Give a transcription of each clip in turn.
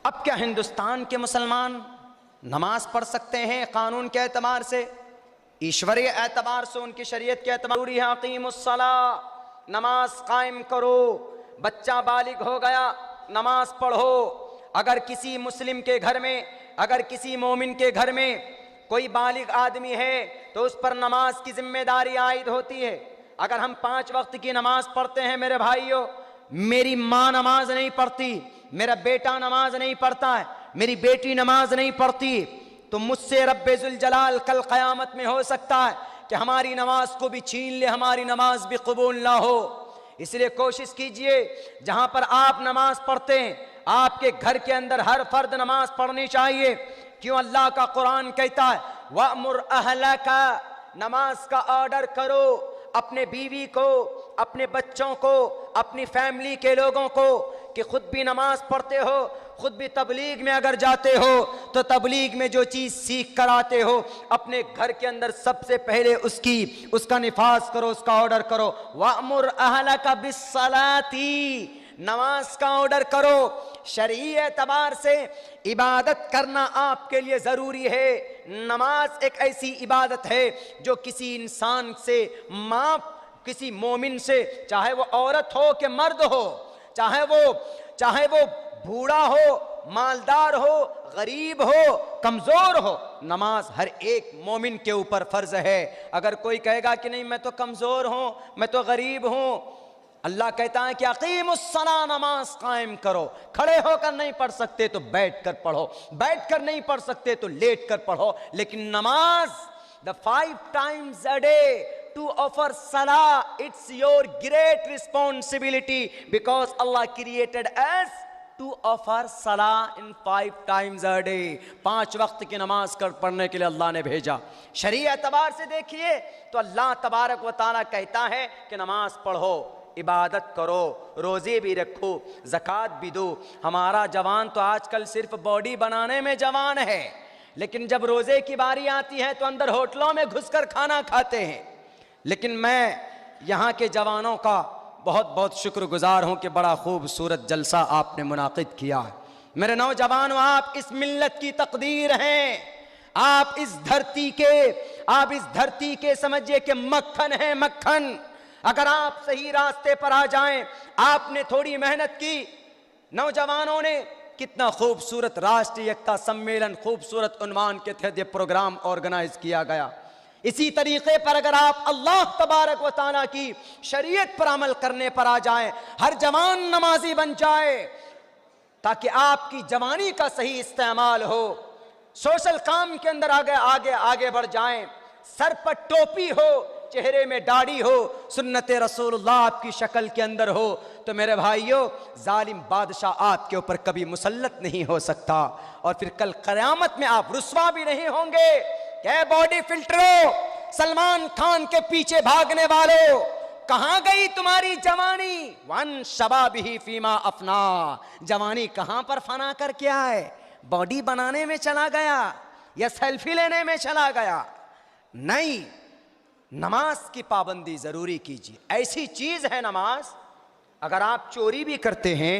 अब क्या हिंदुस्तान के मुसलमान नमाज पढ़ सकते हैं कानून के एतबार से, ईश्वरीय एतबार से, उनकी शरीयत के एतबार से? अकीमुस्सला, नमाज कायम करो। बच्चा बालिग हो गया, नमाज पढ़ो। अगर किसी मुस्लिम के घर में, अगर किसी मोमिन के घर में कोई बालिग आदमी है तो उस पर नमाज की जिम्मेदारी आयद होती है। अगर हम 5 वक्त की नमाज पढ़ते हैं मेरे भाइयों, मेरी माँ नमाज नहीं पढ़ती, मेरा बेटा नमाज नहीं पढ़ता है, मेरी बेटी नमाज नहीं पढ़ती, तो मुझसे रब्बे जुल जलाल कल क़यामत में हो सकता है कि हमारी नमाज को भी छीन ले, हमारी नमाज भी कबूल ना हो। इसलिए कोशिश कीजिए जहां पर आप नमाज पढ़ते हैं आपके घर के अंदर हर फर्द नमाज पढ़नी चाहिए। क्यों? अल्लाह का कुरान कहता है वअमुर अहलका, नमाज का ऑर्डर करो अपने बीवी को, अपने बच्चों को, अपनी फैमिली के लोगों को कि खुद भी नमाज पढ़ते हो, खुद भी तबलीग में अगर जाते हो तो तबलीग में जो चीज़ सीख कर आते हो अपने घर के अंदर सबसे पहले उसका निफाज करो, उसका ऑर्डर करो। वअमुर अहलका बिस्सलाती, नमाज का ऑर्डर करो। शरई एतबार से इबादत करना आपके लिए ज़रूरी है। नमाज एक ऐसी इबादत है जो किसी इंसान से, किसी मोमिन से, चाहे वो औरत हो कि मर्द हो, चाहे वो बूढ़ा हो, मालदार हो, गरीब हो, कमज़ोर हो, नमाज हर एक मोमिन के ऊपर फ़र्ज है। अगर कोई कहेगा कि नहीं मैं तो कमज़ोर हूँ, मैं तो गरीब हूँ, अल्लाह कहता है कि अकीमुस्सला, नमाज कायम करो। खड़े होकर नहीं पढ़ सकते तो बैठ कर पढ़ो, बैठ कर नहीं पढ़ सकते तो लेट कर पढ़ो, लेकिन नमाज the 5 times a day to offer salah, it's your great responsibility because Allah created us to offer salah in 5 times a day। 5 वक्त की नमाज कर पढ़ने के लिए अल्लाह ने भेजा। शरीय एतबार से देखिए तो अल्लाह तबारक व तआला कहता है कि नमाज पढ़ो, इबादत करो, रोज़े भी रखो, ज़कात भी दो। हमारा जवान तो आजकल सिर्फ बॉडी बनाने में जवान है, लेकिन जब रोज़े की बारी आती है तो अंदर होटलों में घुसकर खाना खाते हैं। लेकिन मैं यहाँ के जवानों का बहुत बहुत शुक्रगुजार हूँ कि बड़ा खूबसूरत जलसा आपने मुनाकिद किया है। मेरे नौजवानों, आप इस मिल्लत की तकदीर हैं, आप इस धरती के समझिए कि मक्खन है, मक्खन। अगर आप सही रास्ते पर आ जाएं, आपने थोड़ी मेहनत की, नौजवानों ने कितना खूबसूरत राष्ट्रीय एकता सम्मेलन, खूबसूरत उन्वान के तहत ये प्रोग्राम ऑर्गेनाइज किया गया। इसी तरीके पर अगर आप अल्लाह तबारक व तआला की शरीयत पर अमल करने पर आ जाएं, हर जवान नमाजी बन जाए ताकि आपकी जवानी का सही इस्तेमाल हो, सोशल काम के अंदर आगे बढ़ जाएं, सर पर टोपी हो, चेहरे में दाढ़ी हो, सुन्नत रसूलुल्लाह आपकी शक्ल के अंदर हो, तो मेरे भाइयों जालिम बादशाह आपके ऊपर कभी मुसल्लत नहीं हो सकता। और फिर कल क़यामत में आप रुस्वा भी नहीं होंगे। क्या बॉडी फिल्टरो, सलमान खान के पीछे भागने वालों, कहां गई तुम्हारी जवानी? वन शबाबिही फीमा अफना, जवानी कहां पर फना करके आए? बॉडी बनाने में चला गया या सेल्फी लेने में चला गया? नहीं, नमाज की पाबंदी जरूरी कीजिए। ऐसी चीज है नमाज, अगर आप चोरी भी करते हैं,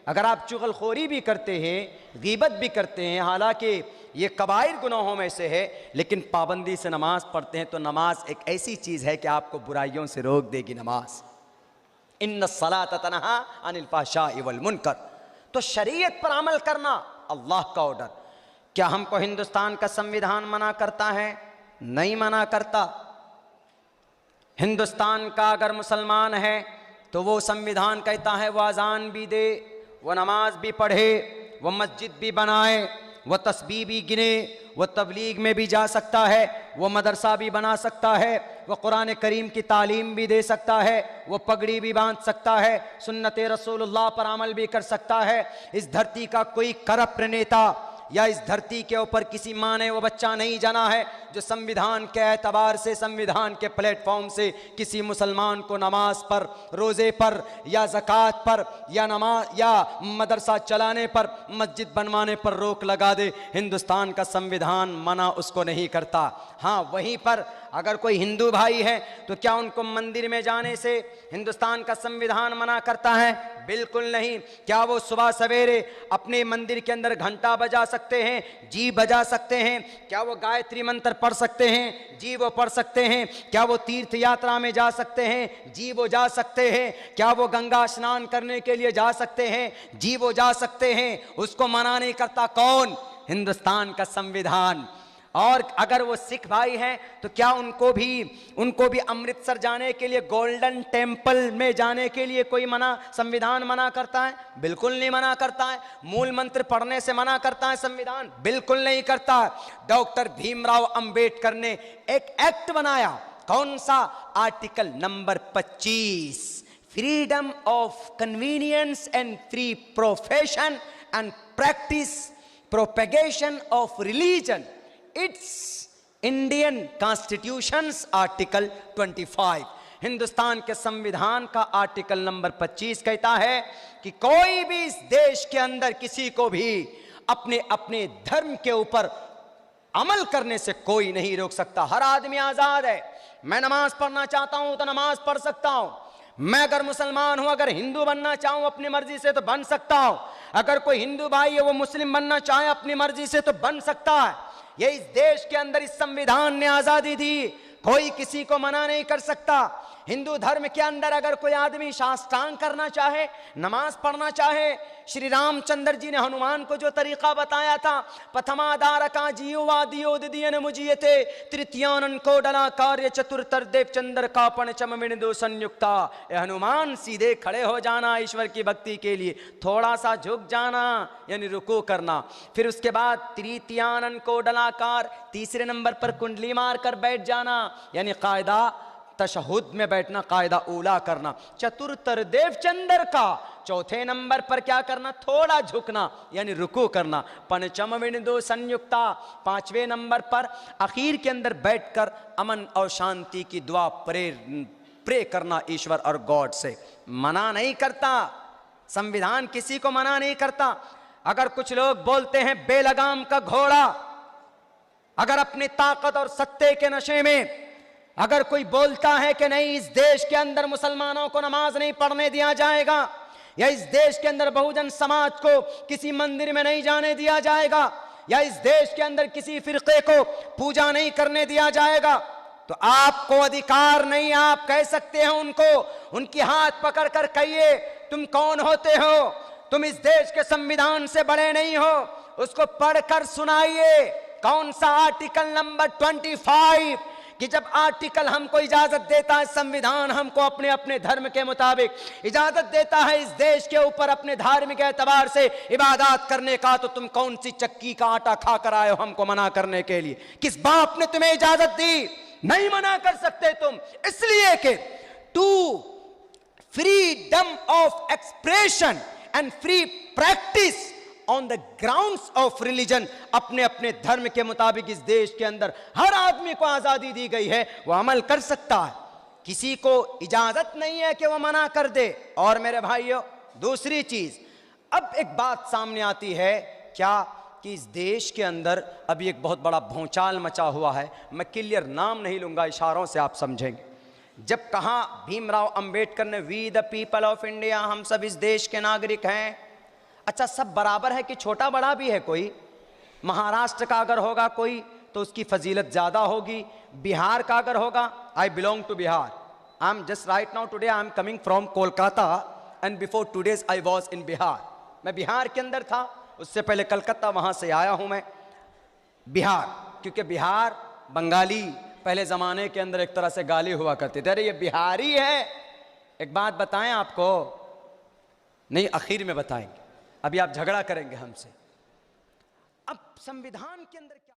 अगर आप चुगलखोरी भी करते हैं, गीबत भी करते हैं, हालांकि ये कबाइर गुनाहों में से है, लेकिन पाबंदी से नमाज पढ़ते हैं तो नमाज एक ऐसी चीज़ है कि आपको बुराइयों से रोक देगी। नमाज इन्नस्सलात तनहा अनिल फ़हशाइ वल मुनकर। तो शरीयत पर अमल करना अल्लाह का ऑर्डर। क्या हमको हिंदुस्तान का संविधान मना करता है? नहीं मना करता। हिंदुस्तान का अगर मुसलमान है तो वो संविधान कहता है वो अजान भी दे, वो नमाज भी पढ़े, वो मस्जिद भी बनाए, वो तस्बीह भी गिने, वो तबलीग में भी जा सकता है, वो मदरसा भी बना सकता है, वो कुरान करीम की तालीम भी दे सकता है, वो पगड़ी भी बांध सकता है, सुन्नत रसूलुल्लाह पर अमल भी कर सकता है। इस धरती का कोई करप्ट नेता या इस धरती के ऊपर किसी माँ ने वो बच्चा नहीं जना है जो संविधान के एतबार से, संविधान के प्लेटफॉर्म से किसी मुसलमान को नमाज पर, रोज़े पर या ज़कात पर या नमाज या मदरसा चलाने पर, मस्जिद बनवाने पर रोक लगा दे, हिंदुस्तान का संविधान मना उसको नहीं करता। हाँ, वहीं पर अगर कोई हिंदू भाई है तो क्या उनको मंदिर में जाने से हिंदुस्तान का संविधान मना करता है? बिल्कुल नहीं। क्या वो सुबह सवेरे अपने मंदिर के अंदर घंटा बजा सकते हैं? जी बजा सकते हैं। क्या वो गायत्री मंत्र पढ़ सकते हैं? जी वो पढ़ सकते हैं। क्या वो तीर्थ यात्रा में जा सकते हैं? जी वो जा सकते हैं। क्या वो गंगा स्नान करने के लिए जा सकते हैं? जी वो जा सकते हैं। उसको मना नहीं करता कौन? हिंदुस्तान का संविधान। और अगर वो सिख भाई हैं तो क्या उनको भी अमृतसर जाने के लिए, गोल्डन टेम्पल में जाने के लिए कोई संविधान मना करता है? बिल्कुल नहीं मना करता है। मूल मंत्र पढ़ने से मना करता है संविधान? बिल्कुल नहीं करता। डॉक्टर भीमराव अंबेडकर ने एक एक्ट बनाया, कौन सा? Article number 25, freedom of convenience and free profession and practice propagation of religion, it's Indian constitutions article 25। Hindustan के संविधान का आर्टिकल नंबर 25 कहता है कि कोई भी इस देश के अंदर किसी को भी अपने अपने धर्म के ऊपर अमल करने से कोई नहीं रोक सकता। हर आदमी आजाद है। मैं नमाज पढ़ना चाहता हूं तो नमाज पढ़ सकता हूं। मैं अगर मुसलमान हूं, अगर हिंदू बनना चाहूं अपनी मर्जी से तो बन सकता हूं। अगर कोई हिंदू भाई है वो मुस्लिम बनना चाहे अपनी मर्जी से तो बन सकता है। ये इस देश के अंदर इस संविधान ने आजादी दी, कोई किसी को मना नहीं कर सकता। हिंदू धर्म के अंदर अगर कोई आदमी साष्टांग करना चाहे, नमाज पढ़ना चाहे, श्री रामचंद्र जी ने हनुमान को जो तरीका बताया था, प्रथमादारका जीववादियो दिदियन मुजियते तृतीयानन को डला कार्य चतुर्थर देव चंद्र का पंचम मिणदो संयुक्ता। हनुमान सीधे खड़े हो जाना ईश्वर की भक्ति के लिए, थोड़ा सा झुक जाना यानी रुकू करना, फिर उसके बाद तृतीयानन को डलाकार, तीसरे नंबर पर कुंडली मार कर बैठ जाना यानी कायदा तशहुद में बैठना, कायदा ऊला करना, चतुर्थर देव चंद्र का, चौथे नंबर पर क्या करना? थोड़ा झुकना यानी रुकू करना, पंचम विनिदो संयुक्ता, पांचवें नंबर पर आखिर के अंदर बैठकर अमन और शांति की दुआ प्रे करना ईश्वर और गॉड से। मना नहीं करता संविधान, किसी को मना नहीं करता। अगर कुछ लोग बोलते हैं बेलगाम का घोड़ा, अगर अपनी ताकत और सत्ते के नशे में अगर कोई बोलता है कि नहीं इस देश के अंदर मुसलमानों को नमाज नहीं पढ़ने दिया जाएगा, या इस देश के अंदर बहुजन समाज को किसी मंदिर में नहीं जाने दिया जाएगा, या इस देश के अंदर किसी फिरके को पूजा नहीं करने दिया जाएगा, तो आपको अधिकार नहीं। आप कह सकते हैं उनको, उनकी हाथ पकड़कर कहिए तुम कौन होते हो? तुम इस देश के संविधान से बड़े नहीं हो। उसको पढ़कर सुनाइए कौन सा आर्टिकल नंबर 25, कि जब आर्टिकल हमको इजाजत देता है, संविधान हमको अपने अपने धर्म के मुताबिक इजाजत देता है इस देश के ऊपर अपने धार्मिक एतबार से इबादत करने का, तो तुम कौन सी चक्की का आटा खा कर आए हो हमको मना करने के लिए? किस बाप ने तुम्हें इजाजत दी? नहीं मना कर सकते तुम, इसलिए कि to freedom of expression and free practice on the grounds of religion, अपने अपने धर्म के मुताबिक इस देश के अंदर हर आदमी को आजादी दी गई है, वो अमल कर सकता है। किसी को इजाजत नहीं है कि वो मना कर दे। और मेरे भाइयों, दूसरी चीज, अब एक बात सामने आती है क्या कि इस देश के अंदर अभी एक बहुत बड़ा भूचाल मचा हुआ है। मैं क्लियर नाम नहीं लूंगा, इशारों से आप समझेंगे। जब कहा भीमराव अंबेडकर ने we the people of India, हम सब इस देश के नागरिक हैं। अच्छा, सब बराबर है कि छोटा बड़ा भी है? कोई महाराष्ट्र का अगर होगा कोई तो उसकी फजीलत ज़्यादा होगी, बिहार का अगर होगा, I belong to Bihar, I am just right now today I am coming from Kolkata and before 2 days I was in Bihar. मैं बिहार के अंदर था, उससे पहले कलकत्ता, वहाँ से आया हूँ मैं बिहार, क्योंकि बिहार बंगाली पहले ज़माने के अंदर एक तरह से गाली हुआ करते थे, अरे ये बिहारी है। एक बात बताएं आपको, नहीं आखिर में बताएंगे, अभी आप झगड़ा करेंगे हमसे। अब संविधान के अंदर क्या